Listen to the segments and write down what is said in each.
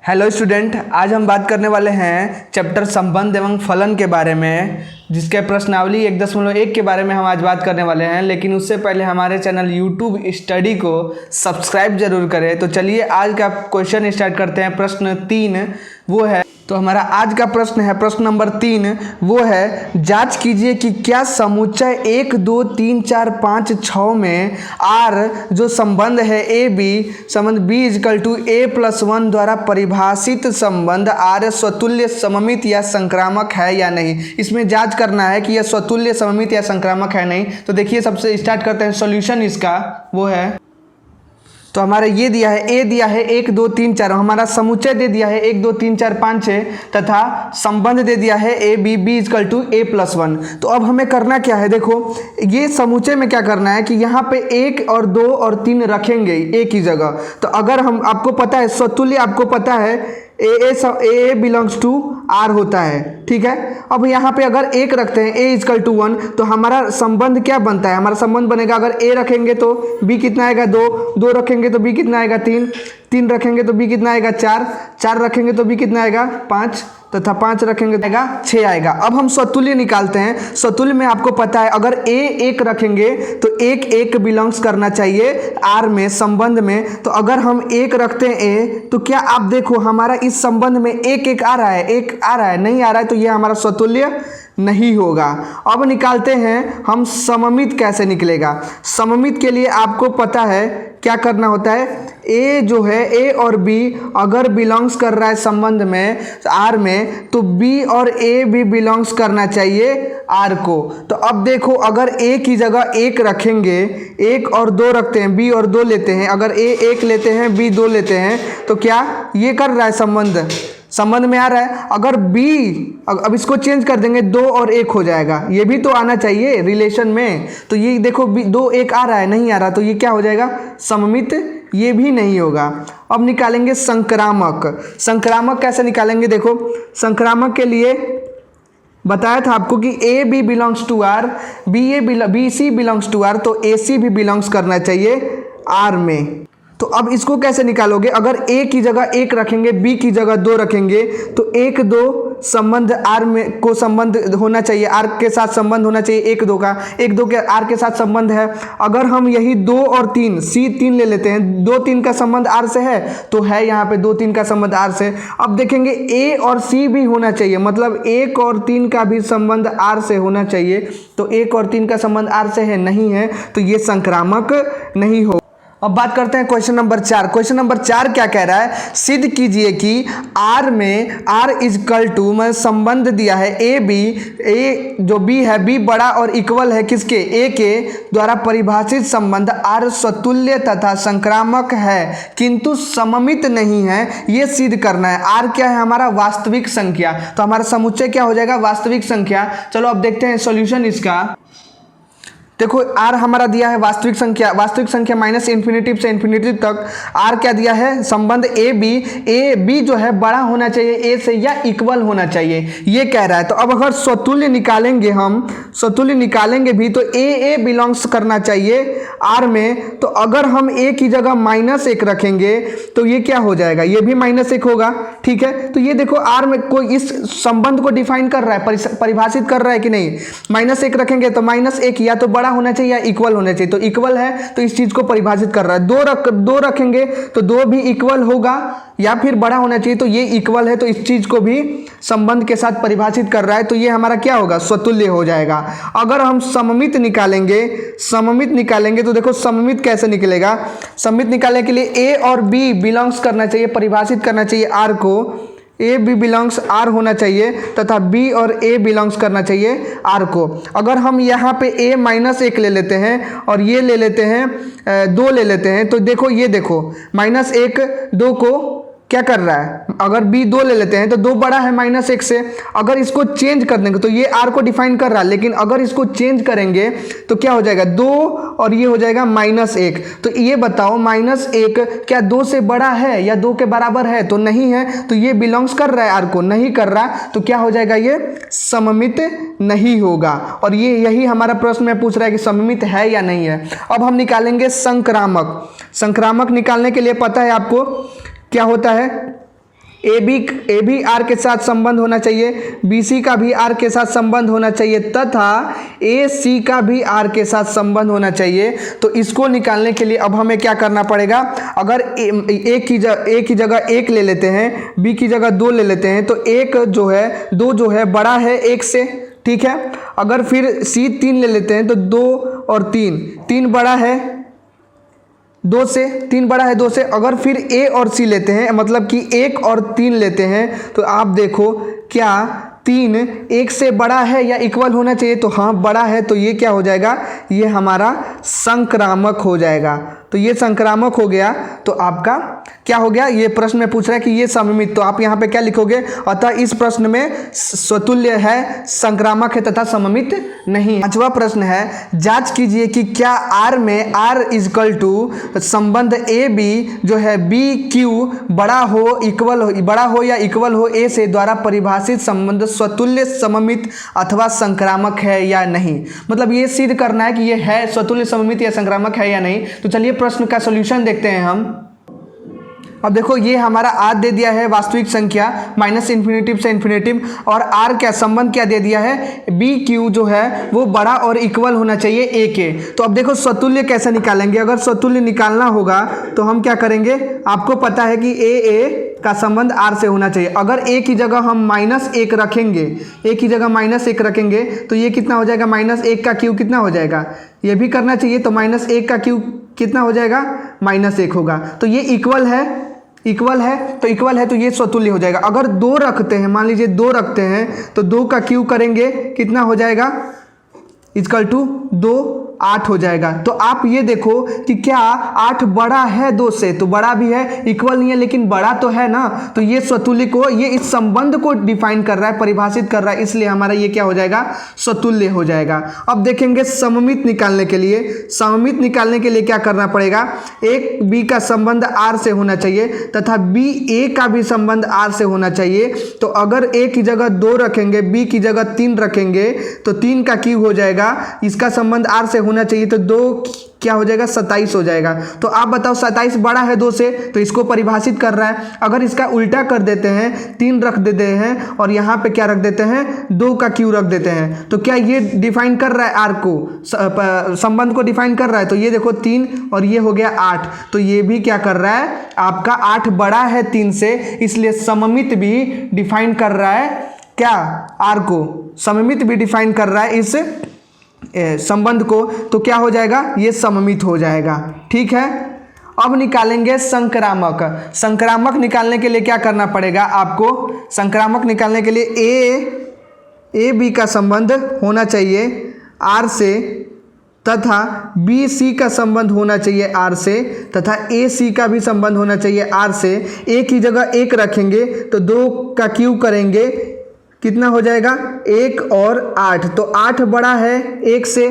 Hello student, आज हम बात करने वाले हैं चैप्टर संबंध एवं फलन के बारे में, जिसके प्रश्नावली 1.1 के बारे में हम आज बात करने वाले हैं। लेकिन उससे पहले हमारे चैनल यूट्यूब स्टडी को सब्सक्राइब जरूर करें। तो चलिए आज का क्वेश्चन स्टार्ट करते हैं। प्रश्न 3 वो है, तो हमारा आज का प्रश्न है प्रश्न नंबर 3 वो है, जांच कीजिए कि क्या समुच्चय 1 2 3 4 5 6 में आर जो संबंध है ए बी संबंध बी इजकल टू a+1 द्वारा परिभाषित संबंध आर स्वतुल्य सममित या संक्रामक है या नहीं। इसमें जांच करना है कि यह स्वतुल्य सममित या संक्रामक है नहीं। तो देखिए, सबसे स्टार्ट करते हैं। सॉल्यूशन इसका वो है, तो हमारा ये दिया है, ए दिया है 1 2 3 4, हमारा समुच्चय दे दिया है 1 2 3 4 5 6 तथा संबंध दे दिया है a b b is equal to a+1। तो अब हमें करना क्या है, देखो ये समुच्चय में क्या करना है कि यहाँ पे 1 और 2 और 3 रखेंगे एक ही जगह। तो अगर हम, आपको पता है स्वतुल्य, आपको पता है ए बिलोंग्स टू आर होता है, ठीक है। अब यहाँ पे अगर 1 रखते हैं ए इजकल टू 1, तो हमारा संबंध क्या बनता है, हमारा संबंध बनेगा, अगर ए रखेंगे तो बी कितना आएगा 2, 2 रखेंगे तो बी कितना आएगा 3, 3 रखेंगे तो बी कितना आएगा 4, 4 रखेंगे तो बी कितना आएगा 5 तथा 5 रखेंगे तो आएगा 6 आएगा। अब हम स्वतुल्य निकालते हैं। स्वतुल्य में आपको पता है, अगर ए 1 रखेंगे तो 1 1 बिलोंग्स करना चाहिए आर में, संबंध में। तो अगर हम 1 रखते हैं ए, तो क्या आप देखो हमारा इस संबंध में 1 1 आ रहा है, 1 आ रहा है, नहीं आ रहा है, तो ये हमारा स्वतुल्य नहीं होगा। अब निकालते हैं हम सममित। कैसे निकलेगा सममित के लिए आपको पता है क्या करना होता है, ए जो है ए और बी अगर बिलोंग्स कर रहा है संबंध में आर में, तो बी और ए भी बिलोंग्स करना चाहिए आर को। तो अब देखो, अगर ए की जगह 1 रखेंगे, 1 और 2 रखते हैं, बी और 2 लेते हैं, अगर ए 1 लेते हैं बी 2 लेते हैं, तो क्या ये कर रहा है संबंध में आ रहा है। अगर बी, अब इसको चेंज कर देंगे, 2 और 1 हो जाएगा, ये भी तो आना चाहिए रिलेशन में। तो ये देखो 2 1 आ रहा है, नहीं आ रहा, तो ये क्या हो जाएगा सममित, ये भी नहीं होगा। अब निकालेंगे संक्रामक। संक्रामक कैसे निकालेंगे, देखो संक्रामक के लिए बताया था आपको कि a b belongs to R, b c belongs to R, तो ए सी भी बिलोंग्स करना चाहिए आर में। तो अब इसको कैसे निकालोगे, अगर ए की जगह 1 रखेंगे, बी की जगह 2 रखेंगे, तो 1 2 संबंध आर में को संबंध होना चाहिए, आर के साथ संबंध होना चाहिए 1 2 का, 1 2 के आर के साथ संबंध है। अगर हम यही 2 और 3 सी 3 ले लेते हैं, 2 3 का संबंध आर से है, तो है यहाँ पे 2 3 का संबंध आर से। अब देखेंगे ए और सी भी होना चाहिए, मतलब 1 और 3 का भी संबंध आर से होना चाहिए। तो 1 और 3 का संबंध आर से है, नहीं है, तो ये संक्रामक नहीं हो। अब बात करते हैं क्वेश्चन नंबर 4। क्वेश्चन नंबर 4 क्या कह रहा है, सिद्ध कीजिए कि आर में आर इजकल टू, मैं संबंध दिया है ए बी, ए जो बी है, बी बड़ा और इक्वल है किसके, ए के द्वारा परिभाषित संबंध आर स्वतुल्य तथा संक्रामक है किंतु सममित नहीं है, ये सिद्ध करना है। आर क्या है, हमारा वास्तविक संख्या, तो हमारा समुच्चय क्या हो जाएगा, वास्तविक संख्या। चलो अब देखते हैं सॉल्यूशन इसका। देखो आर हमारा दिया है वास्तविक संख्या, वास्तविक संख्या माइनस इन्फिनिटी से इन्फिनिटी तक। आर क्या दिया है, संबंध ए बी जो है बड़ा होना चाहिए ए से या इक्वल होना चाहिए, ये कह रहा है। तो अब अगर स्वतुल्य निकालेंगे, हम स्वतुल्य निकालेंगे भी, तो ए बिलोंग्स करना चाहिए आर में। तो अगर हम ए की जगह -1 रखेंगे, तो ये क्या हो जाएगा, ये भी -1 होगा, ठीक है। तो ये देखो आर में कोई इस संबंध को डिफाइन कर रहा है, परिभाषित कर रहा है कि नहीं। -1 रखेंगे तो -1 या तो बड़ा होना चाहिए या इक्वल होना चाहिए, तो इक्वल है, तो इस चीज को परिभाषित कर रहा है। 2 रखेंगे तो 2 भी इक्वल होगा, या फिर बड़ा होना चाहिए, तो ये इक्वल है, तो इस चीज को भी संबंध के साथ परिभाषित कर रहा है, तो ये हमारा क्या होगा, स्वतुल्य हो जाएगा। अगर हम सममित निकालेंगे तो देखो सममित कैसे निकलेगा। सममित निकालने के लिए ए और बी बिलोंग्स करना चाहिए, परिभाषित करना चाहिए आर को, ए बी बिलोंग्स आर होना चाहिए तथा बी और ए बिलोंग्स करना चाहिए आर को। अगर हम यहाँ पे ए -1 ले लेते हैं और ये ले लेते हैं 2 ले लेते हैं, तो देखो ये देखो -1 2 को क्या कर रहा है, अगर बी 2 ले लेते हैं तो 2 बड़ा है -1 से। अगर इसको चेंज कर देंगे तो ये आर को डिफाइन कर रहा है, लेकिन अगर इसको चेंज करेंगे तो क्या हो जाएगा, 2 और ये हो जाएगा -1। तो ये बताओ -1 क्या 2 से बड़ा है या 2 के बराबर है, तो नहीं है, तो ये बिलोंग्स कर रहा है आर को, नहीं कर रहा, तो क्या हो जाएगा, ये सममित नहीं होगा। और ये यही हमारा प्रश्न में पूछ रहा है कि सममित है या नहीं है। अब हम निकालेंगे संक्रामक। संक्रामक निकालने के लिए पता है आपको क्या होता है, ए बी आर के साथ संबंध होना चाहिए, बी सी का भी आर के साथ संबंध होना चाहिए तथा ए सी का भी आर के साथ संबंध होना चाहिए। तो इसको निकालने के लिए अब हमें क्या करना पड़ेगा, अगर ए की जगह 1 ले लेते हैं, बी की जगह 2 ले लेते हैं, तो 2 जो है बड़ा है 1 से, ठीक है। अगर फिर सी 3 ले लेते हैं तो 2 और 3 बड़ा है 2 से, 3 बड़ा है 2 से। अगर फिर ए और सी लेते हैं, मतलब कि 1 और 3 लेते हैं, तो आप देखो क्या 3 1 से बड़ा है या इक्वल होना चाहिए, तो हाँ बड़ा है, तो ये क्या हो जाएगा, ये हमारा संक्रामक हो जाएगा। तो ये संक्रामक हो गया, तो आपका क्या हो गया, ये प्रश्न में पूछ रहा है कि ये सममित, तो आप यहाँ पे क्या लिखोगे, अतः इस प्रश्न में स्वतुल्य है, संक्रामक है तथा सममित नहीं। 5वां प्रश्न है, जांच कीजिए कि क्या R में R इक्वल टू संबंध ए बी जो है बी क्यू बड़ा हो या इक्वल हो ए से द्वारा परिभाषित संबंध स्वतुल्य, सममित अथवा संक्रामक है या नहीं। मतलब ये सिद्ध करना है कि ये है स्वतुल्य, सममित या संक्रामक है या नहीं। तो चलिए प्रश्न का सॉल्यूशन देखते हैं हम। अब देखो ये हमारा आर दे दिया है वास्तविक संख्या माइनस इन्फिनेटिव से इन्फिनेटिव, और आर क्या संबंध क्या दे दिया है, बी क्यू जो है वो बड़ा और इक्वल होना चाहिए ए के। तो अब देखो स्वतुल्य कैसे निकालेंगे, अगर स्वतुल्य निकालना होगा तो हम क्या करेंगे, आपको पता है कि ए का संबंध आर से होना चाहिए। अगर ए की जगह हम -1 रखेंगे, ए की जगह -1 रखेंगे तो ये कितना हो जाएगा, -1 का क्यू कितना हो जाएगा, ये भी करना चाहिए। तो -1 का क्यू कितना हो जाएगा, -1 होगा। तो ये इक्वल है तो ये स्वतुल्य हो जाएगा। अगर 2 रखते हैं, मान लीजिए 2 रखते हैं, तो 2 का क्यू करेंगे कितना हो जाएगा, इक्वल टू 2 8 हो जाएगा। तो आप ये देखो कि क्या 8 बड़ा है 2 से, तो बड़ा भी है, इक्वल नहीं है लेकिन बड़ा तो है ना। तो ये स्वतुल्य को, ये इस संबंध को डिफाइन कर रहा है, परिभाषित कर रहा है, इसलिए हमारा ये क्या हो जाएगा, स्वतुल्य हो जाएगा। अब देखेंगे सममित निकालने के लिए, सममित निकालने के लिए क्या करना पड़ेगा, एक बी का संबंध आर से होना चाहिए तथा बी ए का भी संबंध आर से होना चाहिए। तो अगर ए की जगह 2 रखेंगे, बी की जगह 3 रखेंगे, तो 3 का क्यू हो जाएगा, इसका संबंध आर से होना चाहिए, तो 2 क्या हो जाएगा, 27 हो जाएगा। तो आप बताओ 27 बड़ा है 2 से, तो इसको परिभाषित कर रहा है। अगर इसका उल्टा कर देते हैं, 3 रख देते हैं और यहाँ पे क्या रख देते हैं, 2 का क्यू रख देते हैं, तो क्या ये डिफाइन कर रहा है आर को, संबंध को डिफाइन कर रहा है। तो ये देखो 3 और ये हो गया 8, तो ये भी क्या कर रहा है, आपका 8 बड़ा है 3 से, इसलिए सममित भी डिफाइन कर रहा है क्या, आर को, सममित भी डिफाइन कर रहा है इस संबंध को। तो क्या हो जाएगा, ये सममित हो जाएगा, ठीक है। अब निकालेंगे संक्रामक। संक्रामक निकालने के लिए क्या करना पड़ेगा आपको, संक्रामक निकालने के लिए ए बी का संबंध होना चाहिए आर से तथा बी सी का संबंध होना चाहिए आर से तथा ए सी का भी संबंध होना चाहिए आर से। ए की जगह 1 रखेंगे तो 2 का क्यू करेंगे, कितना हो जाएगा, 1 और 8, तो 8 बड़ा है 1 से,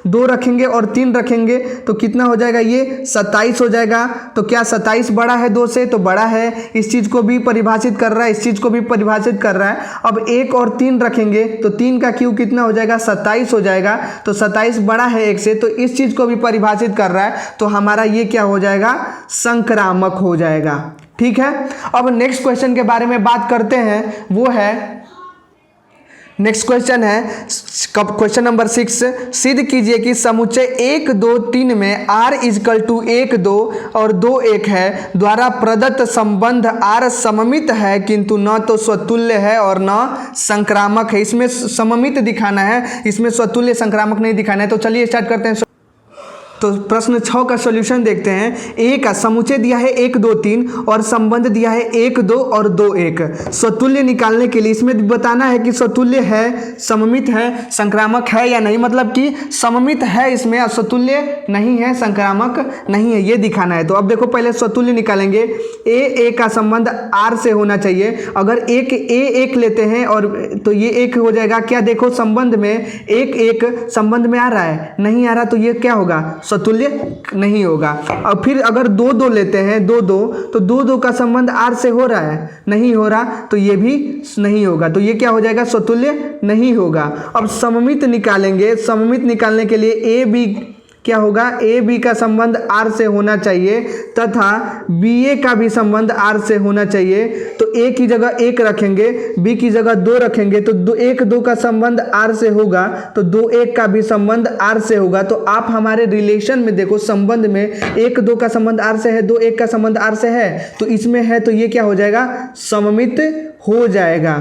2 रखेंगे और 3 रखेंगे तो कितना हो जाएगा, ये 27 हो जाएगा। तो क्या 27 बड़ा है 2 से, तो बड़ा है, इस चीज़ को भी परिभाषित कर रहा है, इस चीज़ को भी परिभाषित कर रहा है। अब 1 और 3 रखेंगे तो 3 का क्यू कितना हो जाएगा, 27 हो जाएगा। तो 27 बड़ा है 1 से, तो इस चीज़ को भी परिभाषित कर रहा है, तो हमारा ये क्या हो जाएगा, संक्रामक हो जाएगा, ठीक है। अब नेक्स्ट क्वेश्चन के बारे में बात करते हैं, वो है, नेक्स्ट क्वेश्चन है क्वेश्चन नंबर 6, सिद्ध कीजिए कि समुच्चय 1 2 3 में R इक्वल टू 1 2 और 2 1 है द्वारा प्रदत्त संबंध R सममित है किंतु न तो स्वतुल्य है और न संक्रामक है। इसमें सममित दिखाना है, इसमें स्वतुल्य संक्रामक नहीं दिखाना है। तो चलिए स्टार्ट करते हैं। तो प्रश्न 6 का सॉल्यूशन देखते हैं। ए का समुच्चय दिया है 1 2 3 और संबंध दिया है 1 2 और 2 1। स्वतुल्य निकालने के लिए इसमें बताना है कि स्वतुल्य है, सममित है, संक्रामक है या नहीं। मतलब कि सममित है इसमें, स्वतुल्य नहीं है, संक्रामक नहीं है, ये दिखाना है। तो अब देखो पहले स्वतुल्य निकालेंगे। ए का संबंध आर से होना चाहिए। अगर एक लेते हैं और तो ये 1 हो जाएगा। क्या देखो संबंध में 1 संबंध में आ रहा है, नहीं आ रहा, तो ये क्या होगा, स्वतुल्य नहीं होगा। अब फिर अगर 2 2 लेते हैं, 2 2 तो 2 2 का संबंध आर से हो रहा है, नहीं हो रहा, तो ये भी नहीं होगा। तो ये क्या हो जाएगा, स्वतुल्य नहीं होगा। अब सममित निकालेंगे। सममित निकालने के लिए क्या होगा, ए बी का संबंध आर से होना चाहिए तथा बी ए का भी संबंध आर से होना चाहिए। तो ए की जगह 1 रखेंगे, बी की जगह 2 रखेंगे, तो 1-2 का संबंध आर से होगा, तो 2-1 का भी संबंध आर से होगा। तो आप हमारे रिलेशन में देखो, संबंध में 1-2 का संबंध आर से है, 2-1 का संबंध आर से है, तो इसमें है तो ये क्या हो जाएगा, सममित हो जाएगा,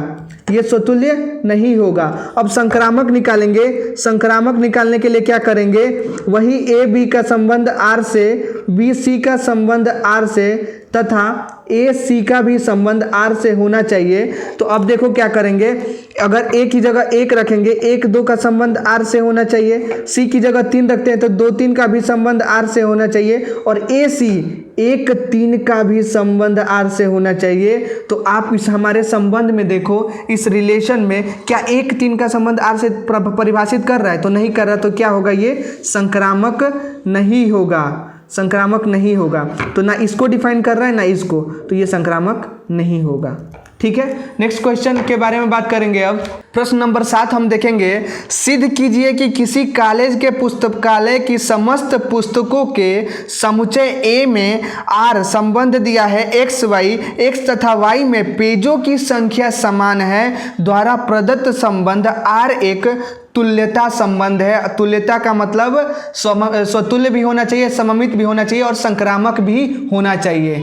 ये स्वतुल्य नहीं होगा। अब संक्रामक निकालेंगे, संक्रामक निकालने के लिए क्या करेंगे, वही ए बी का संबंध आर से, बी सी का संबंध आर से तथा ए सी का भी संबंध आर से होना चाहिए। तो अब देखो क्या करेंगे, अगर ए की जगह 1 रखेंगे, 1-2 का संबंध आर से होना चाहिए, सी की जगह 3 रखते हैं तो 2-3 का भी संबंध आर से होना चाहिए, और ए सी 1-3 का भी संबंध आर से होना चाहिए। तो आप इस हमारे संबंध में देखो, इस रिलेशन में क्या 1-3 का संबंध आर से परिभाषित कर रहा है, तो नहीं कर रहा, तो क्या होगा, ये संक्रामक नहीं होगा, संक्रामक नहीं होगा। तो ना इसको डिफाइन कर रहा है ना इसको, तो ये संक्रामक नहीं होगा। ठीक है, नेक्स्ट क्वेश्चन के बारे में बात करेंगे। अब प्रश्न नंबर 7 हम देखेंगे, सिद्ध कीजिए कि किसी कॉलेज के पुस्तकालय की समस्त पुस्तकों के समुच्चय ए में आर संबंध दिया है, एक्स वाई, एक्स तथा वाई में पेजों की संख्या समान है, द्वारा प्रदत्त संबंध आर एक तुल्यता संबंध है। तुल्यता का मतलब स्वतुल्य भी होना चाहिए, सममित भी होना चाहिए और संक्रामक भी होना चाहिए।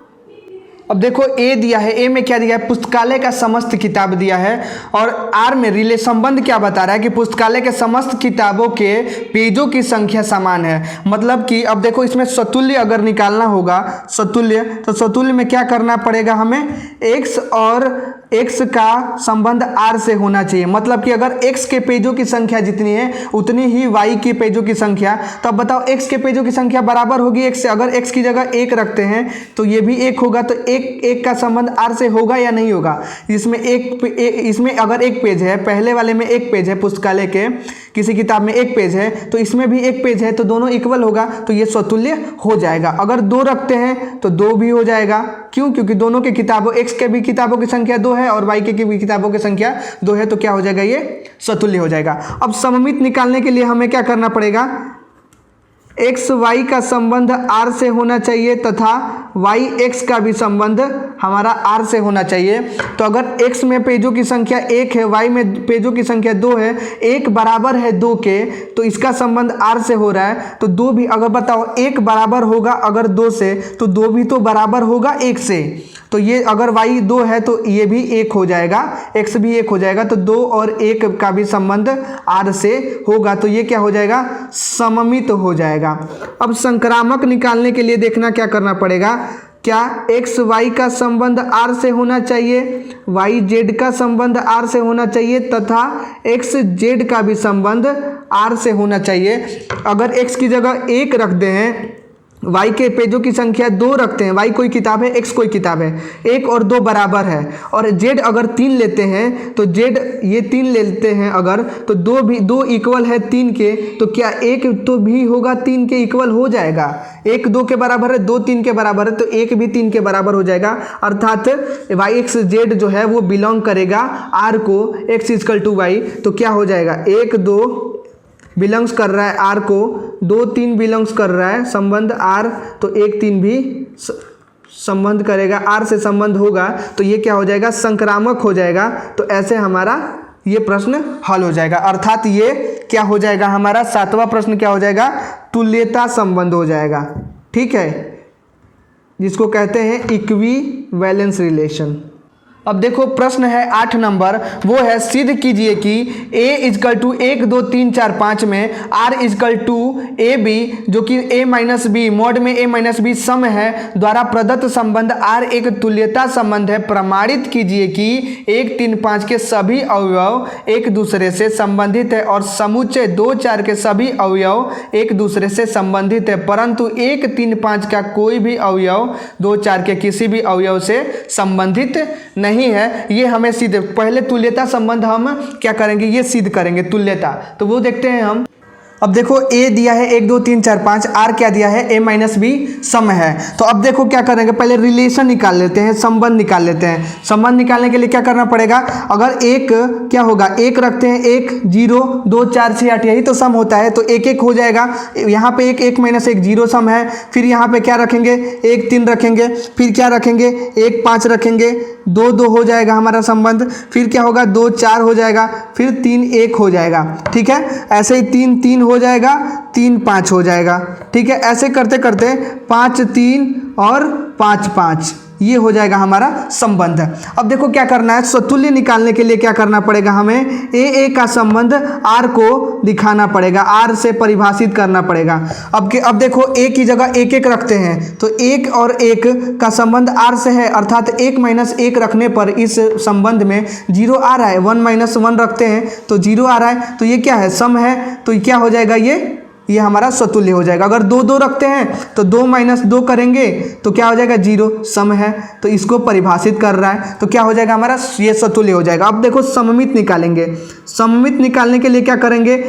अब देखो ए दिया है, ए में क्या दिया है, पुस्तकालय का समस्त किताब दिया है, और आर में रिले संबंध क्या बता रहा है कि पुस्तकालय के समस्त किताबों के पेजों की संख्या समान है। मतलब कि अब देखो इसमें स्वतुल्य अगर निकालना होगा, स्वतुल्य, तो स्वतुल्य में क्या करना पड़ेगा हमें, एक्स और एक्स का संबंध आर से होना चाहिए। मतलब कि अगर एक्स के पेजों की संख्या जितनी है उतनी ही वाई के पेजों की संख्या। तो अब बताओ एक्स के पेजों की संख्या बराबर होगी एक्स से, अगर एक्स की जगह 1 रखते हैं तो ये भी 1 होगा, तो एक का संबंध आर से होगा या नहीं होगा। इसमें इसमें अगर 1 पेज है, पहले वाले में 1 पेज है, पुस्तकालय के किसी किताब में 1 पेज है, तो इसमें भी 1 पेज है, तो दोनों इक्वल होगा, तो ये स्वतुल्य हो जाएगा। अगर 2 रखते हैं तो 2 भी हो जाएगा, क्यों, क्योंकि दोनों के किताबों, एक्स के भी किताबों की संख्या 2 है और वाई के भी किताबों की संख्या 2 है, तो क्या हो जाएगा, ये स्वतुल्य हो जाएगा। अब सममित निकालने के लिए हमें क्या करना पड़ेगा, एक्स वाई का संबंध आर से होना चाहिए तथा वाई एक्स का भी संबंध हमारा आर से होना चाहिए। तो अगर एक्स में पेजों की संख्या 1 है, वाई में पेजों की संख्या 2 है, 1 बराबर है 2 के, तो इसका संबंध आर से हो रहा है। तो 2 भी, अगर बताओ 1 बराबर होगा अगर 2 से, तो 2 भी तो बराबर होगा 1 से, तो ये अगर y 2 है तो ये भी 1 हो जाएगा, x भी 1 हो जाएगा, तो 2 और 1 का भी संबंध r से होगा, तो ये क्या हो जाएगा, सममित हो जाएगा। अब संक्रामक निकालने के लिए देखना क्या करना पड़ेगा, क्या एक्स वाई का संबंध आर से होना चाहिए, वाई जेड का संबंध आर से होना चाहिए तथा एक्स जेड का भी संबंध आर से होना चाहिए। अगर एक्स की जगह 1 रख दे हैं, वाई के पेजों की संख्या 2 रखते हैं, वाई कोई किताब है, एक्स कोई किताब है, 1 और 2 बराबर है, और जेड अगर 3 लेते हैं तो जेड ये 3 लेते हैं अगर, तो 2 इक्वल है 3 के, तो क्या 1 तो भी होगा 3 के इक्वल हो जाएगा, 1 2 के बराबर है, 2 3 के बराबर है, तो 1 भी 3 के बराबर हो जाएगा। अर्थात वाई एक्स जेड जो है वो बिलोंग करेगा आर को, एक्स इक्वल टू वाई, तो क्या हो जाएगा, 1 2 बिलोंग्स कर रहा है आर को, 2 3 बिलोंग्स कर रहा है संबंध आर, तो 1 3 भी संबंध करेगा, आर से संबंध होगा, तो ये क्या हो जाएगा, संक्रामक हो जाएगा। तो ऐसे हमारा ये प्रश्न हल हो जाएगा। अर्थात ये क्या हो जाएगा, हमारा 7वां प्रश्न क्या हो जाएगा, तुल्यता संबंध हो जाएगा। ठीक है, जिसको कहते हैं इक्विवेलेंस रिलेशन। अब देखो प्रश्न है 8 नंबर, वो है सिद्ध कीजिए कि a इजकल टू 1 2 3 4 5 में r is equal to a b, जो कि a माइनस बी मॉड में a माइनस बी सम है, द्वारा प्रदत्त संबंध r एक तुल्यता संबंध है। प्रमाणित कीजिए कि 1 3 5 के सभी अवयव एक दूसरे से संबंधित है और समुच्चय 2 4 के सभी अवयव एक दूसरे से संबंधित है, परंतु 1 3 5 का कोई भी अवयव 2 4 के किसी भी अवयव से संबंधित नहीं है। ये हमें सिद्ध, पहले तुल्यता संबंध हम क्या करेंगे, ये सिद्ध करेंगे तुल्यता, तो वो देखते हैं हम। अब देखो a दिया है 1 2 3 4 5, r क्या दिया है a माइनस बी सम है। तो अब देखो क्या करेंगे, पहले रिलेशन निकाल लेते हैं, संबंध निकाल लेते हैं। संबंध निकालने के लिए क्या करना पड़ेगा, अगर एक क्या होगा, एक रखते हैं, 1 0 2 4 6 8, यही तो सम होता है, तो 1 1 हो जाएगा। यहाँ पे 1 1 माइनस 1 0 सम है। फिर यहाँ पे क्या रखेंगे, 1 3 रखेंगे, फिर क्या रखेंगे, 1 5 रखेंगे, 2 2 हो जाएगा हमारा संबंध। फिर क्या होगा, 2 4 हो जाएगा, फिर 3 1 हो जाएगा। ठीक है, ऐसे ही 3 3 हो जाएगा, 3 5 हो जाएगा। ठीक है, ऐसे करते करते 5 3 और 5 5, ये हो जाएगा हमारा संबंध। अब देखो क्या करना है, समतुल्य निकालने के लिए क्या करना पड़ेगा, हमें ए का संबंध आर को दिखाना पड़ेगा, आर से परिभाषित करना पड़ेगा। अब देखो ए की जगह 1 1 रखते हैं, तो 1 और 1 का संबंध आर से है, अर्थात 1 माइनस 1 रखने पर इस संबंध में 0 आ रहा है। 1 माइनस 1 रखते हैं तो 0 आ रहा है, तो ये क्या है, सम है। तो क्या हो जाएगा, ये हमारा समतुल्य हो जाएगा। अगर 2 2 रखते हैं तो 2 माइनस 2 करेंगे तो क्या हो जाएगा, 0 सम है, तो इसको परिभाषित कर रहा है, तो क्या हो जाएगा हमारा, ये समतुल्य हो जाएगा। अब देखो सममित निकालेंगे। सममित निकालने के लिए क्या करेंगे,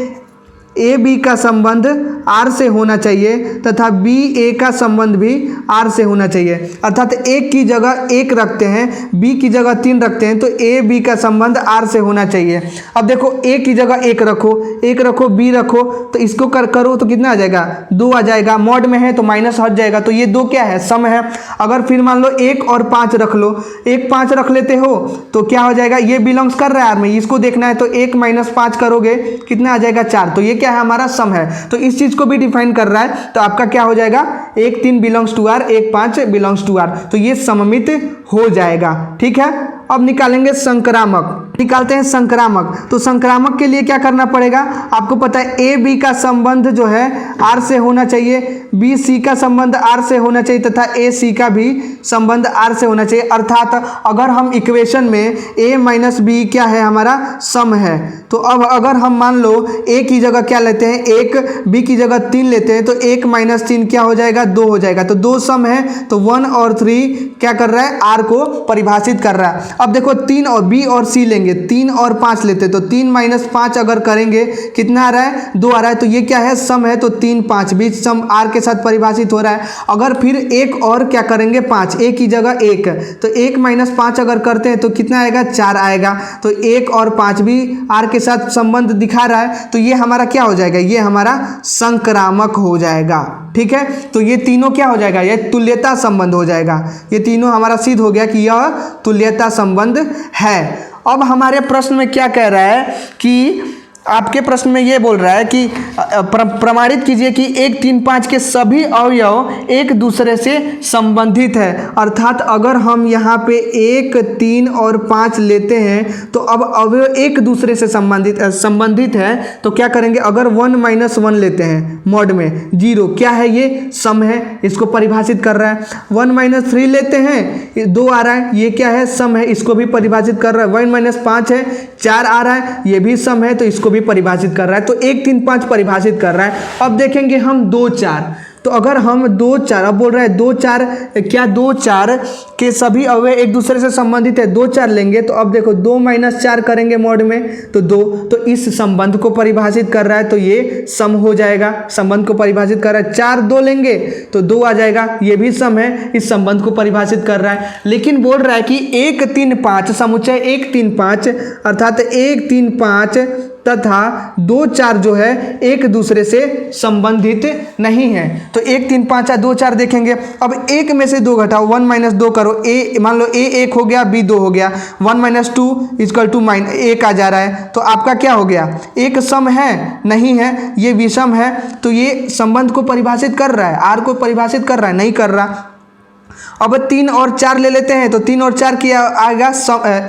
ए बी का संबंध आर से होना चाहिए तथा बी ए का संबंध भी आर से होना चाहिए, अर्थात एक की जगह 1 रखते हैं, बी की जगह 3 रखते हैं, तो ए बी का संबंध आर से होना चाहिए। अब देखो ए की जगह 1 रखो, 1 रखो, बी रखो, तो इसको करो तो कितना आ जाएगा, 2 आ जाएगा। मॉड में है तो माइनस हट जाएगा, तो ये 2 क्या है, सम है। अगर फिर मान लो 1 और 5 रख लो, 1 5 रख लेते हो तो क्या हो जाएगा, ये बिलोंग्स कर रहा है आर में, इसको देखना है, तो 1 माइनस 5 करोगे कितना आ जाएगा, 4, तो ये क्या है, हमारा सम है। तो इस चीज को भी डिफाइन कर रहा है, तो आपका क्या हो जाएगा, 1 3 belongs to R, 1 5 belongs to R, तो ये सममित हो जाएगा। ठीक है, अब निकालेंगे संक्रामक। निकालते हैं संक्रामक। तो संक्रामक के लिए क्या करना पड़ेगा, आपको पता है ए बी का संबंध जो है आर से होना चाहिए, बी सी का संबंध आर से होना चाहिए तथा ए सी का भी संबंध आर से होना चाहिए। अर्थात अगर हम इक्वेशन में ए माइनस बी क्या है, हमारा सम है, तो अब अगर हम मान लो ए की जगह क्या लेते हैं, 1, बी की जगह 3 लेते हैं, तो 1 माइनस 3 क्या हो जाएगा, 2 हो जाएगा। तो 2 सम है, तो 1 और 3 क्या कर रहा है, आर को परिभाषित कर रहा है। अब देखो 3 और बी और सी लेंगे, 3 और 5 लेते, तो 3 माइनस 5 अगर करेंगे कितना आ रहा है, 2 आ रहा है, तो ये क्या है, सम है, तो 3 5 भी सम आर के साथ परिभाषित हो रहा है। अगर फिर 1 और क्या करेंगे, 5, ए की जगह 1, तो 1 माइनस 5 अगर करते हैं तो कितना आएगा, 4 आएगा। तो 1 और 5 भी आर के साथ संबंध दिखा रहा है, तो ये हमारा क्या हो जाएगा, ये हमारा संक्रामक हो जाएगा। ठीक है, तो ये तीनों क्या हो जाएगा, ये तुल्यता संबंध हो जाएगा। ये तीनों हमारा सिद्ध हो गया कि यह तुल्यता संबंध है। अब हमारे प्रश्न में क्या कह रहा है कि आपके प्रश्न में ये बोल रहा है कि प्रमाणित कीजिए कि 1 3 5 के सभी अवयव एक दूसरे से संबंधित है। अर्थात अगर हम यहाँ पे 1 3 और 5 लेते हैं तो अब अवयव एक दूसरे से संबंधित है, तो क्या करेंगे, अगर 1 माइनस 1 लेते हैं मॉड में 0 क्या है, ये सम है, इसको परिभाषित कर रहा है। 1 माइनस 3 लेते हैं, 2 आ रहा है, ये क्या है, सम है, इसको भी परिभाषित कर रहा है। 1 माइनस 5 है, 4 आ रहा है, ये भी सम है, तो इसको भी परिभाषित कर रहा है। तो 1 3 5 परिभाषित कर रहा है। अब देखेंगे हम 2 4, तो अगर हम 2 4, अब बोल रहा है 2 4 क्या, 2 4 के सभी अवयव एक दूसरे से संबंधित है, 2 4 लेंगे, तो अब देखो 2 माइनस 4 करेंगे मॉड में तो 2, तो इस संबंध को परिभाषित कर रहा है, तो ये सम हो जाएगा, संबंध को परिभाषित कर रहा है। 4 2 लेंगे तो 2 आ जाएगा, ये भी सम है, इस संबंध को परिभाषित कर रहा है। लेकिन बोल रहा है कि 1 3 5 समुच्चय 1 3 5 अर्थात 1 3 5 तथा 2 4 जो है एक दूसरे से संबंधित नहीं है। तो 1 3 5 2 4 देखेंगे। अब 1 में से 2 घटाओ, 1 माइनस 2 करो, ए मान लो ए 1 हो गया, बी 2 हो गया, 1 माइनस 2 इक्वल टू 1 आ जा रहा है, तो आपका क्या हो गया, एक सम है, नहीं है, ये विषम है, तो ये संबंध को परिभाषित कर रहा है, आर को परिभाषित कर रहा है, नहीं कर रहा। अब 3 और 4 ले लेते हैं, तो 3 और 4 क्या आएगा,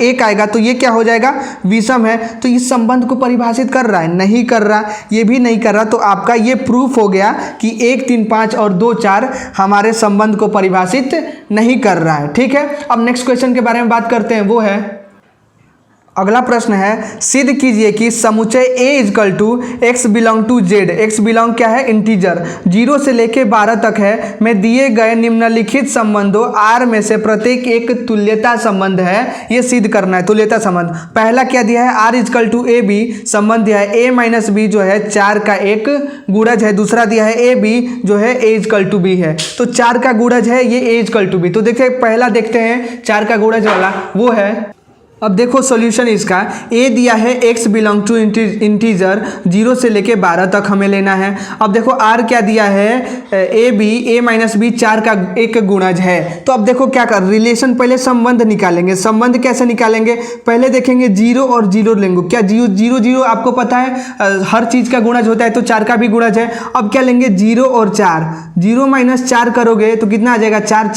1 आएगा, तो ये क्या हो जाएगा, विषम है, तो इस संबंध को परिभाषित कर रहा है, नहीं कर रहा, ये भी नहीं कर रहा। तो आपका ये प्रूफ हो गया कि 1 3 5 और 2 4 हमारे संबंध को परिभाषित नहीं कर रहा है। ठीक है, अब नेक्स्ट क्वेश्चन के बारे में बात करते हैं, वो है अगला प्रश्न है, सिद्ध कीजिए कि समुच्चय A is equal to x belong to z. X belong क्या है, इंटीजर, 0 से लेके 12 तक है, में दिए गए निम्नलिखित संबंधों R में से प्रत्येक एक तुल्यता संबंध है। ये सिद्ध करना है तुल्यता संबंध। पहला क्या दिया है, R is equal to a b संबंध दिया है, A माइनस बी जो है 4 का एक गुणज है। दूसरा दिया है ए बी जो है A इजकल टू बी है, तो 4 का गुणज है ये A इजकल टू बी। तो देखिए पहला देखते हैं 4 का गुणज वाला, वो है, अब देखो सॉल्यूशन इसका, a दिया है x बिलोंग टू इंटीजर 0 से लेके 12 तक हमें लेना है। अब देखो r क्या दिया है, a माइनस बी 4 का एक गुणज है। तो अब देखो क्या कर, रिलेशन पहले संबंध निकालेंगे। संबंध कैसे निकालेंगे, पहले देखेंगे 0 और 0 लेंगे। क्या 0 0 आपको पता है हर चीज का गुणज होता है, तो 4 का भी गुणज है। अब क्या लेंगे 0 और 4, 0 माइनस 4 करोगे तो कितना आ जाएगा 4,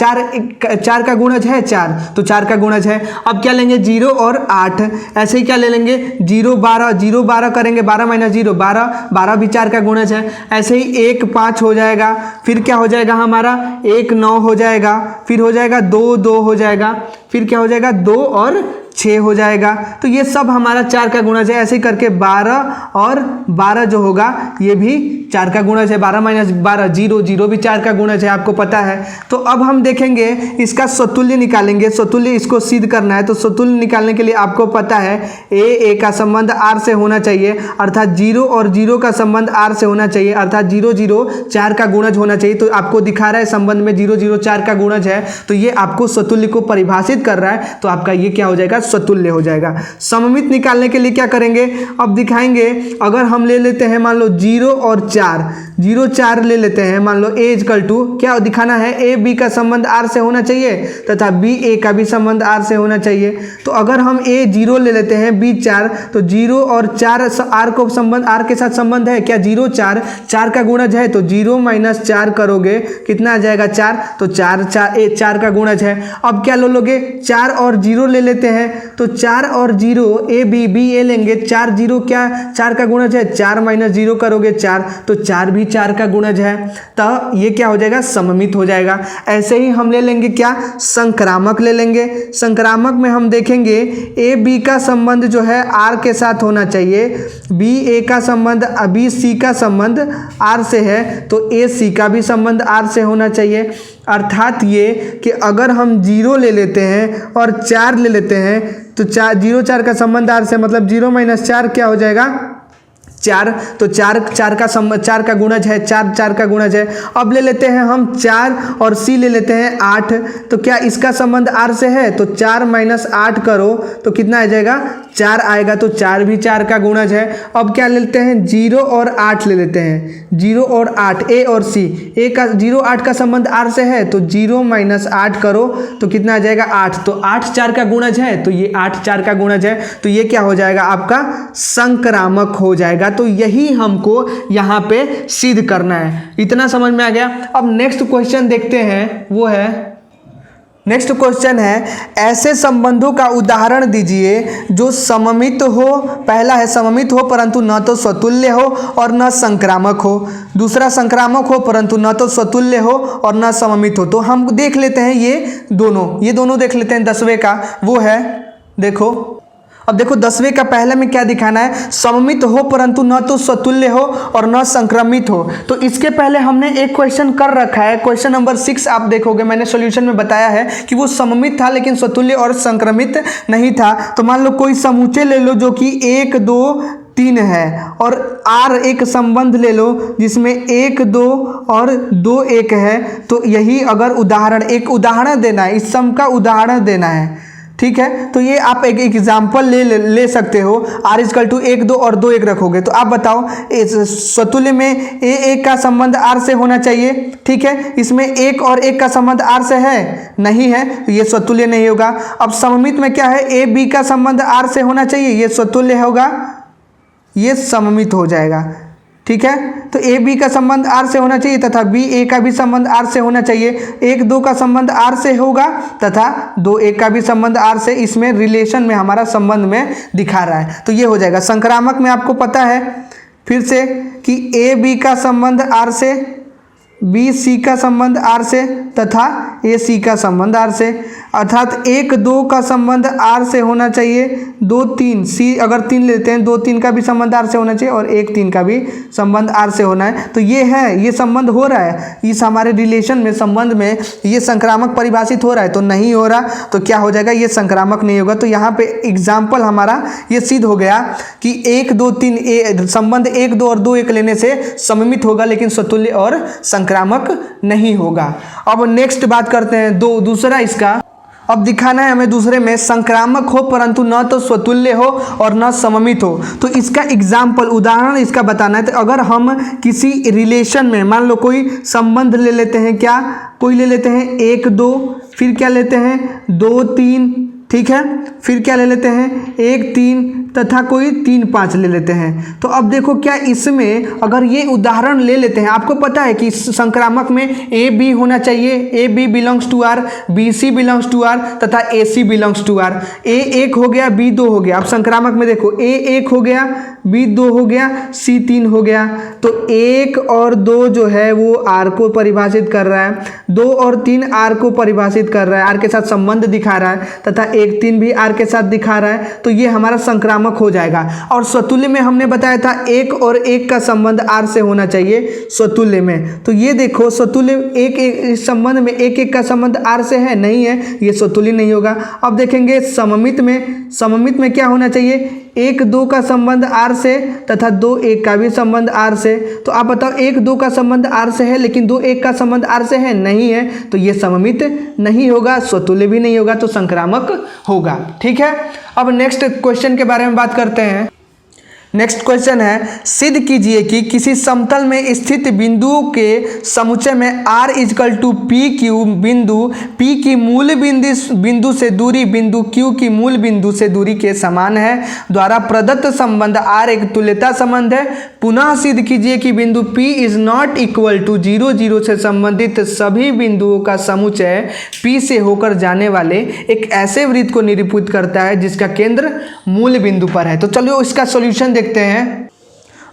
4 का गुणज है 4, तो 4 का गुणज है। अब क्या लेंगे 0 और 8, ऐसे ही क्या ले लेंगे 0 12 करेंगे, 12 माइनस 0 12 भी 4 का गुणज है। ऐसे ही 1 5 हो जाएगा, फिर क्या हो जाएगा हमारा 1 9 हो जाएगा, फिर हो जाएगा 2 2 हो जाएगा, फिर क्या हो जाएगा 2 और 6 हो जाएगा। तो ये सब हमारा 4 का गुणज है। ऐसे ही करके 12 और 12 जो होगा ये भी 4 का गुणज है। 12 माइनस 12 0 0 भी 4 का गुणज है, आपको पता है। तो अब हम देखेंगे इसका स्वतुल्य निकालेंगे। स्वतुल्य इसको सिद्ध करना है, तो स्वतुल्य निकालने के लिए आपको पता है a का संबंध r से होना चाहिए, अर्थात 0 और 0 का संबंध r से होना चाहिए, अर्थात 0 0 4 का गुणज होना चाहिए। तो आपको दिखा रहा है संबंध में 0 0 4 का गुणज है, तो ये आपको स्वतुल्य को परिभाषित कर रहा है। तो आपका ये क्या हो जाएगा, स्वतुल्य हो जाएगा। सममित निकालने के लिए क्या करेंगे, अब दिखाएंगे। अगर हम ले लेते हैं मान लो 0 और 4, 0 4 ले लेते हैं, मान लो a इजकल टू क्या दिखाना है, a b का संबंध r से होना चाहिए तथा b a का भी संबंध r से होना चाहिए। तो अगर हम a 0 ले लेते हैं, b 4, तो 0 और 4 r को संबंध, r के साथ संबंध है क्या, 0 4 4 का गुणज है, तो 0 माइनस 4 करोगे कितना आ जाएगा 4, तो 4 का गुणज है। अब क्या लोगे 4 और 0 ले लेते हैं, तो 4 और 0 a b लेंगे, 4 0 क्या 4 का गुणज है, 4 माइनस 0 करोगे 4, तो 4 भी 4 का गुणज है। तो ये क्या हो जाएगा, सममित हो जाएगा। ऐसे ही हम ले लेंगे क्या, संक्रामक ले लेंगे। संक्रामक में हम देखेंगे a b का संबंध जो है r के साथ होना चाहिए, b a का संबंध b c का संबंध r से है, तो a c का भी संबंध r से होना चाहिए। अर्थात ये कि अगर हम 0 ले लेते हैं और 4 ले लेते हैं, तो 0 4 का संबंध r से, मतलब 0 माइनस 4 क्या हो जाएगा 4, तो 4 का गुणज है, 4 का गुणज है। अब ले लेते हैं हम 4 और c ले लेते हैं 8, तो क्या इसका संबंध r से है, तो 4 माइनस 8 करो तो कितना आ जाएगा 4 आएगा, तो 4 भी 4 का गुणज है। अब क्या लेते हैं 0 और 8 ले लेते हैं, 0 और 8 a और c, a का 0 8 का संबंध r से है, तो 0 माइनस 8 करो तो कितना आ जाएगा 8, तो 8 4 का गुणज है, तो ये 8 4 का गुणज है। तो ये क्या हो जाएगा आपका संक्रामक हो जाएगा। तो यही हमको यहाँ पे सिद्ध करना है। इतना समझ में आ गया। अब नेक्स्ट क्वेश्चन देखते हैं, वो है, नेक्स्ट क्वेश्चन है, ऐसे संबंधों का उदाहरण दीजिए जो सममित हो। पहला है सममित हो परंतु न तो स्वतुल्य हो और न संक्रामक हो। दूसरा संक्रामक हो परंतु न तो स्वतुल्य हो और न सममित हो। तो हम देख लेते हैं ये दोनों देख लेते हैं 10वें का, वो है, देखो अब देखो 10वें का पहले में क्या दिखाना है, सममित हो परंतु न तो स्वतुल्य हो और न संक्रमित हो। तो इसके पहले हमने एक क्वेश्चन कर रखा है, क्वेश्चन नंबर 6 आप देखोगे, मैंने सॉल्यूशन में बताया है कि वो सममित था लेकिन स्वतुल्य और संक्रमित नहीं था। तो मान लो कोई समुच्चय ले लो जो कि 1 2 3 है, और R एक संबंध ले लो जिसमें 1 2 और 2 1 है। तो यही अगर एक उदाहरण देना है, इस सम का उदाहरण देना है, ठीक है। तो ये आप एक एग्जाम्पल ले सकते हो। R इजकल टू 1 2 और 2 1 रखोगे, तो आप बताओ इस स्वतुल्य में a 1 का संबंध r से होना चाहिए, ठीक है। इसमें 1 और 1 का संबंध r से है, नहीं है, तो ये स्वतुल्य नहीं होगा। अब सममित में क्या है, a b का संबंध r से होना चाहिए, ये स्वतुल्य होगा, ये सममित हो जाएगा, ठीक है। तो a b का संबंध r से होना चाहिए तथा b a का भी संबंध r से होना चाहिए। 1 2 का संबंध r से होगा तथा 2 1 का भी संबंध r से, इसमें रिलेशन में हमारा संबंध में दिखा रहा है। तो ये हो जाएगा। संक्रामक में आपको पता है फिर से कि a b का संबंध r से, b c का संबंध r से तथा a c का संबंध r से। अर्थात 1 2 का संबंध आर से होना चाहिए, 2 3 सी अगर 3 लेते हैं 2 3 का भी संबंध आर से होना चाहिए और 1 3 का भी संबंध आर से होना है। तो ये है, ये संबंध हो रहा है इस हमारे रिलेशन में, संबंध में ये संक्रामक परिभाषित हो रहा है। तो नहीं हो रहा तो क्या हो जाएगा, ये संक्रामक नहीं होगा। तो यहाँ पे एग्जाम्पल हमारा ये सिद्ध हो गया कि 1 2 3 संबंध 1 2 और 2 1 लेने से सममित होगा लेकिन स्वतुल्य और संक्रामक नहीं होगा। अब नेक्स्ट बात करते हैं दूसरा इसका। अब दिखाना है हमें दूसरे में संक्रामक हो परंतु न तो स्वतुल्य हो और न सममित हो। तो इसका एग्जाम्पल उदाहरण इसका बताना है। तो अगर हम किसी रिलेशन में मान लो कोई संबंध ले लेते हैं, क्या कोई ले लेते हैं 1 2, फिर क्या लेते हैं 2 3, ठीक है, फिर क्या ले लेते हैं 1 3 तथा कोई 3 5 ले लेते हैं। तो अब देखो क्या इसमें अगर ये उदाहरण ले लेते हैं, आपको पता है कि संक्रामक में ए बी होना चाहिए, a b belongs to R, b c belongs to R तथा a c belongs to R. A 1 हो गया, बी 2 हो गया। अब संक्रामक में देखो ए 1 हो गया, बी 2 हो गया, सी 3 हो गया। तो 1 और 2 जो है वो आर को परिभाषित कर रहा है, 2 और 3 आर को परिभाषित कर रहा है, आर के साथ संबंध दिखा रहा है तथा 1 3 भी आर के साथ दिखा रहा है। तो ये हमारा संक्रामक हो जाएगा। और स्वतुल्य में हमने बताया था 1 और 1 का संबंध आर से होना चाहिए स्वतुल्य में। तो ये देखो स्वतुल्य इस संबंध में 1 1 का संबंध आर से है, नहीं है, ये स्वतुल्य नहीं होगा। अब देखेंगे सममित में क्या होना चाहिए, 1 2 का संबंध आर से तथा 2 1 का भी संबंध आर से। तो आप बताओ 1 2 का संबंध आर से है लेकिन 2 1 का संबंध आर से है, नहीं है, तो ये सममित नहीं होगा, स्वतुल्य भी नहीं होगा, तो संक्रामक होगा। ठीक है, अब नेक्स्ट क्वेश्चन के बारे में बात करते हैं। नेक्स्ट क्वेश्चन है, सिद्ध कीजिए कि किसी समतल में स्थित बिंदुओं के समुच्चय में r is equal to p q बिंदु p की मूल बिंदु से दूरी बिंदु q की मूल बिंदु से दूरी के समान है द्वारा प्रदत्त संबंध r एक तुल्यता संबंध है। पुनः सिद्ध कीजिए कि बिंदु p is not equal to 0 0 से संबंधित सभी बिंदुओं का समुच्चय p से होकर जाने वाले एक ऐसे वृत्त को निरूपित करता है जिसका केंद्र मूल बिंदु पर है। तो चलो इसका सॉल्यूशन देखते हैं।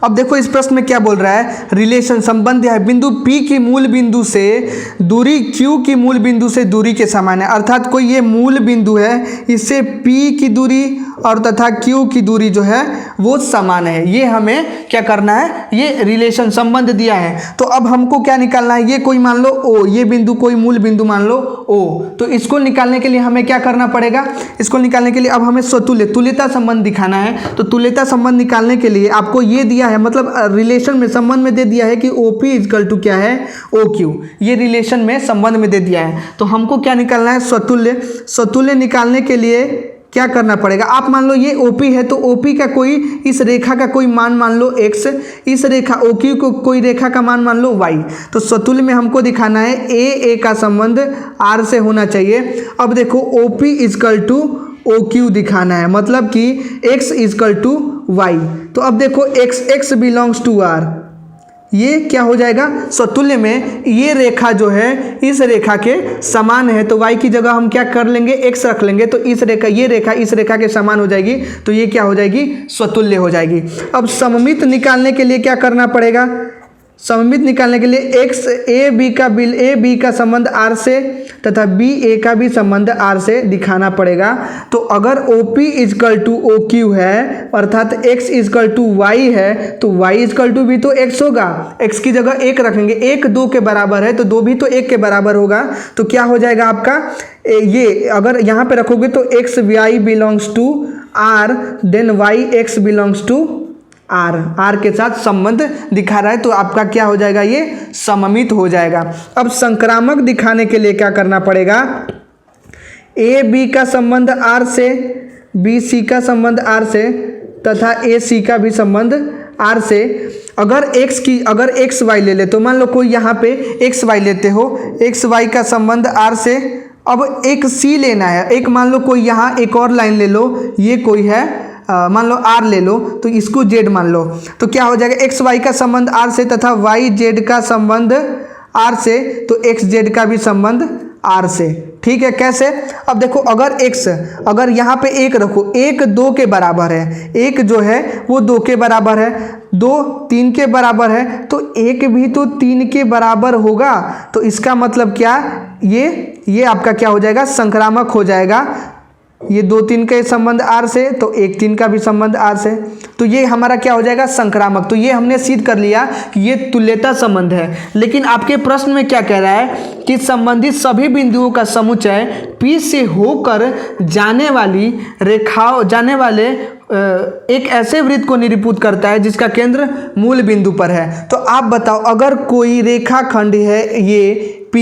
अब देखो इस प्रश्न में क्या बोल रहा है, रिलेशन संबंध है बिंदु P की मूल बिंदु से दूरी Q की मूल बिंदु से दूरी के समान है। अर्थात कोई ये मूल बिंदु है, इससे P की दूरी और तथा Q की दूरी जो है वो समान है। ये हमें क्या करना है, ये रिलेशन संबंध दिया है। तो अब हमको क्या निकालना है, ये कोई मान लो O, ये बिंदु कोई मूल बिंदु मान लो O। तो इसको निकालने के लिए हमें क्या करना पड़ेगा, इसको निकालने के लिए अब हमें तुल्यता संबंध दिखाना है। तो तुल्यता संबंध निकालने के लिए आपको ये दिया है, मतलब रिलेशन में संबंध में दे दिया है कि OP इजकल टू क्या है OQ, ये रिलेशन में संबंध में दे दिया है। तो हमको क्या निकालना है, स्वतुल्य निकालने के लिए क्या करना पड़ेगा, आप मान लो ये OP है तो OP का कोई इस रेखा का कोई मान मान लो x, इस रेखा OQ को कोई रेखा का मान मान लो y। तो स्वतुल्य में हमको दिखाना है A का संबंध R से होना चाहिए। अब देखो OP इजकल टू OQ दिखाना है, मतलब कि x इजकल टू y। तो अब देखो x बिलोंग्स टू R, ये क्या हो जाएगा, स्वतुल्य में ये रेखा जो है इस रेखा के समान है। तो y की जगह हम क्या कर लेंगे, x रख लेंगे। तो इस रेखा, ये रेखा इस रेखा के समान हो जाएगी, तो ये क्या हो जाएगी, स्वतुल्य हो जाएगी। अब सममित निकालने के लिए क्या करना पड़ेगा, सममित निकालने के लिए a b का संबंध r से तथा b a का भी संबंध r से दिखाना पड़ेगा। तो अगर OP इजकल टू OQ है अर्थात x इजकल टू y है, तो y इजकल टू भी तो x होगा, x की जगह 1 रखेंगे, 1 2 के बराबर है तो 2 भी तो 1 के बराबर होगा। तो क्या हो जाएगा आपका, ये अगर यहाँ पे रखोगे तो x y belongs to r, then y x belongs to R के साथ संबंध दिखा रहा है, तो आपका क्या हो जाएगा, ये सममित हो जाएगा। अब संक्रामक दिखाने के लिए क्या करना पड़ेगा, AB का संबंध R से, BC का संबंध R से तथा AC का भी संबंध R से। अगर x y ले ले, तो मान लो कोई यहाँ पे x y लेते हो, x y का संबंध R से। अब एक C लेना है, एक मान लो कोई यहाँ एक और लाइन ले लो, ये कोई है मान लो R ले लो, तो इसको Z मान लो। तो क्या हो जाएगा, x y का संबंध R से तथा y z का संबंध R से, तो x z का भी संबंध आर से। ठीक है, कैसे? अब देखो अगर x, अगर यहाँ पे 1 रखो, 1 2 के बराबर है, 1 जो है वो 2 के बराबर है, 2 3 के बराबर है, तो 1 भी तो 3 के बराबर होगा। तो इसका मतलब क्या, ये आपका क्या हो जाएगा, संक्रामक हो जाएगा। ये 2 3 का संबंध आर से, तो 1 3 का भी संबंध आर से, तो ये हमारा क्या हो जाएगा, संक्रामक। तो ये हमने सिद्ध कर लिया कि ये तुल्यता संबंध है। लेकिन आपके प्रश्न में क्या कह रहा है कि संबंधित सभी बिंदुओं का समुच्चय P से होकर जाने वाली रेखाओं, जाने वाले एक ऐसे वृत्त को निरूपित करता है जिसका केंद्र मूल बिंदु पर है। तो आप बताओ, अगर कोई रेखाखंड है ये P,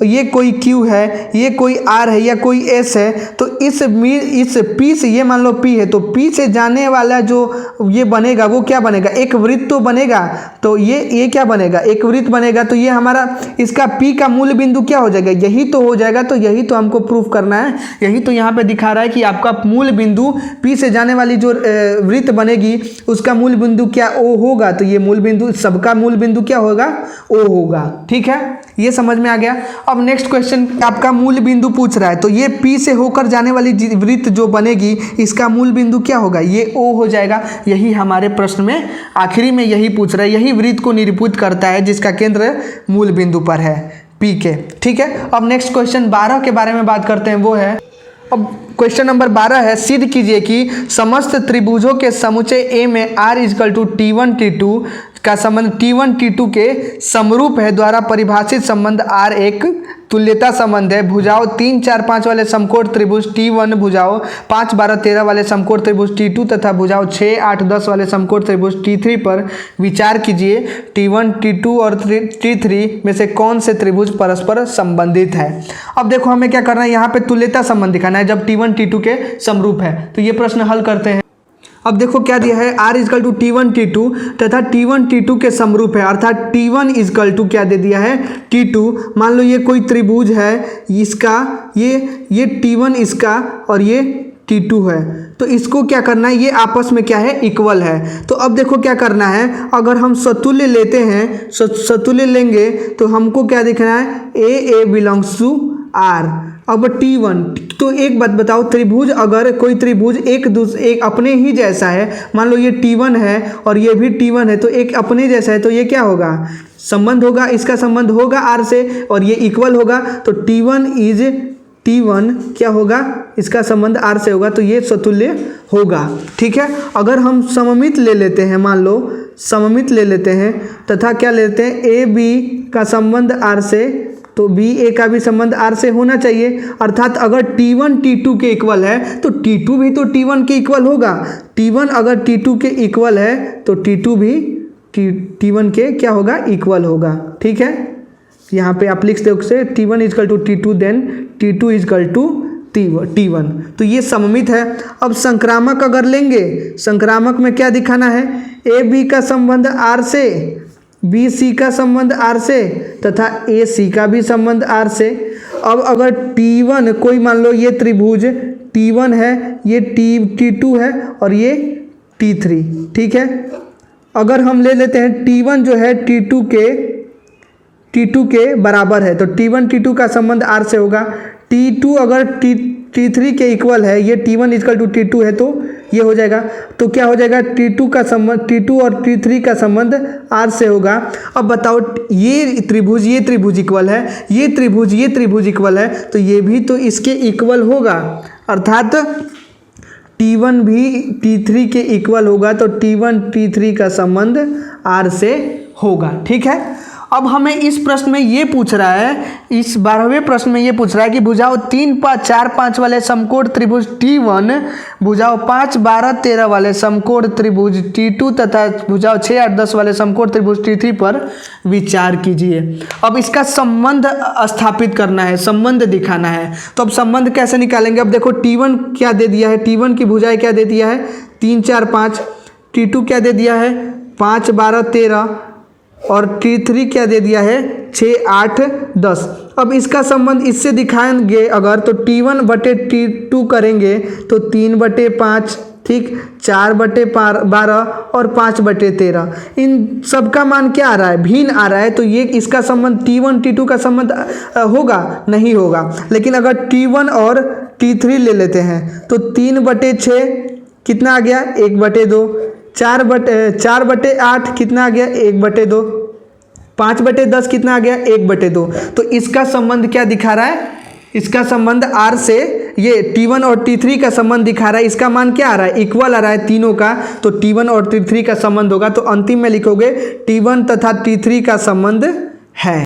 ये कोई Q है, ये कोई R है या कोई S है, तो इस P से, ये मान लो P है, तो P से जाने वाला जो ये बनेगा वो क्या बनेगा, एक वृत्त तो बनेगा। तो ये क्या बनेगा, एक वृत्त बनेगा। तो ये हमारा इसका P का मूल बिंदु क्या हो जाएगा, यही तो हो जाएगा। तो यही तो हमको प्रूफ करना है, यही तो यहाँ पे दिखा रहा है कि आपका मूल बिंदु P से जाने वाली जो वृत्त बनेगी उसका मूल बिंदु क्या, O होगा। तो ये मूल बिंदु, सबका मूल बिंदु क्या होगा, O होगा। ठीक है, ये समझ में आ गया। अब नेक्स्ट क्वेश्चन आपका मूल बिंदु पूछ रहा है, तो ये P से होकर जाने वाली वृत्त जो बनेगी इसका मूल बिंदु क्या होगा, ये O हो जाएगा। यही हमारे प्रश्न में आखिरी में यही पूछ रहा है, यही वृत्त को निरूपित करता है जिसका केंद्र मूल बिंदु पर है P के। ठीक है, अब नेक्स्ट क्वेश्चन 12 के बारे में बात करते हैं, वो है, अब क्वेश्चन नंबर 12 है, सिद्ध कीजिए कि समस्त त्रिभुजों के समुच्चय A में R = T1 T2 का संबंध T1 T2 के समरूप है द्वारा परिभाषित संबंध R एक तुल्यता संबंध है। भुजाओं 3 4 5 वाले समकोण त्रिभुज T1, भुजाओं 5 12 13 वाले समकोण त्रिभुज T2 तथा भुजाओं 6 8 10 वाले समकोण त्रिभुज T3 पर विचार कीजिए। T1 T2 और T3 में से कौन से त्रिभुज परस्पर संबंधित है। अब देखो हमें क्या करना है, यहाँ पे तुल्यता संबंध दिखाना है जब T1 T2 के समरूप है। तो ये प्रश्न हल करते हैं। अब देखो क्या दिया है, R = T1 T2 तथा T1 T2 के समरूप है, अर्थात T1 = क्या दे दिया है, T2। मान लो ये कोई त्रिभुज है, इसका ये T1 इसका और ये T2 है, तो इसको क्या करना है, ये आपस में क्या है, इक्वल है। तो अब देखो क्या करना है, अगर हम सतुल्य लेते हैं, सतुल्य लेंगे तो हमको क्या दिखना है, A belongs to R। अब T1, तो एक बात बताओ, त्रिभुज, अगर कोई त्रिभुज एक अपने ही जैसा है, मान लो ये T1 है और ये भी T1 है, तो एक अपने जैसा है, तो ये क्या होगा, संबंध होगा, इसका संबंध होगा R से और ये इक्वल होगा। तो T1 क्या होगा, इसका संबंध R से होगा, तो ये सतुल्य होगा। ठीक है, अगर हम सममित ले लेते हैं, मान लो सममित ले लेते हैं तथा क्या लेते हैं, AB का संबंध R से, तो BA का भी संबंध R से होना चाहिए। अर्थात अगर T1 T2 के इक्वल है तो T2 भी तो T1 के इक्वल होगा। T1 अगर T2 के इक्वल है तो T2 भी T1 के क्या होगा, इक्वल होगा। ठीक है, यहाँ पे आप लिख सकते T1 = T2 then T2 = T1। तो ये सममित है। अब संक्रामक अगर लेंगे, संक्रामक में क्या दिखाना है, AB का संबंध R से, BC का संबंध R से तथा AC का भी संबंध R से। अब अगर T1, कोई मान लो ये त्रिभुज T1 है, ये T2 है और ये T3। ठीक है, अगर हम ले लेते हैं T1 जो है T2 के बराबर है, तो T1 T2 का संबंध R से होगा। T2 अगर T3 के इक्वल है, ये T1 = T2 है, तो ये हो जाएगा। तो क्या हो जाएगा, T2 और T3 का संबंध R से होगा। अब बताओ, ये त्रिभुज इक्वल है, ये त्रिभुज इक्वल है, तो ये भी तो इसके इक्वल होगा। अर्थात T1 भी T3 के इक्वल होगा, तो T1 T3 का संबंध R से होगा। ठीक है, अब हमें इस प्रश्न में ये पूछ रहा है, इस 12वें प्रश्न में ये पूछ रहा है कि भुजाओं 3 4 5 वाले समकोण त्रिभुज T1, भुजाओं 5 12 13 वाले समकोण त्रिभुज T2 तथा भुजाओं 6 8 10 वाले समकोण त्रिभुज T3 पर विचार कीजिए। अब इसका संबंध स्थापित करना है, संबंध दिखाना है। तो अब संबंध कैसे निकालेंगे, अब देखो T1 क्या दे दिया है, T1 की भुजाएं क्या दे दिया है, 3 4 5, T2 क्या दे दिया है, 5 12 13 और T3 क्या दे दिया है, 6 8 10। अब इसका संबंध इससे दिखाएंगे अगर, तो T1 / T2 करेंगे तो 3/5, ठीक, 4/12 और 5/13, इन सब का मान क्या आ रहा है, भिन्न आ रहा है। तो ये इसका संबंध T1 T2 का संबंध होगा, नहीं होगा। लेकिन अगर T1 और T3 ले लेते हैं तो 3/6 कितना आ गया, 1/2, 4/8 कितना आ गया, 1/2, 5/10 कितना आ गया, 1/2। तो इसका संबंध क्या दिखा रहा है, इसका संबंध R से ये T1 और T3 का संबंध दिखा रहा है। इसका मान क्या आ रहा है, इक्वल आ रहा है तीनों का, तो T1 और T3 का संबंध होगा। तो अंतिम में लिखोगे T1 तथा T3 का संबंध है।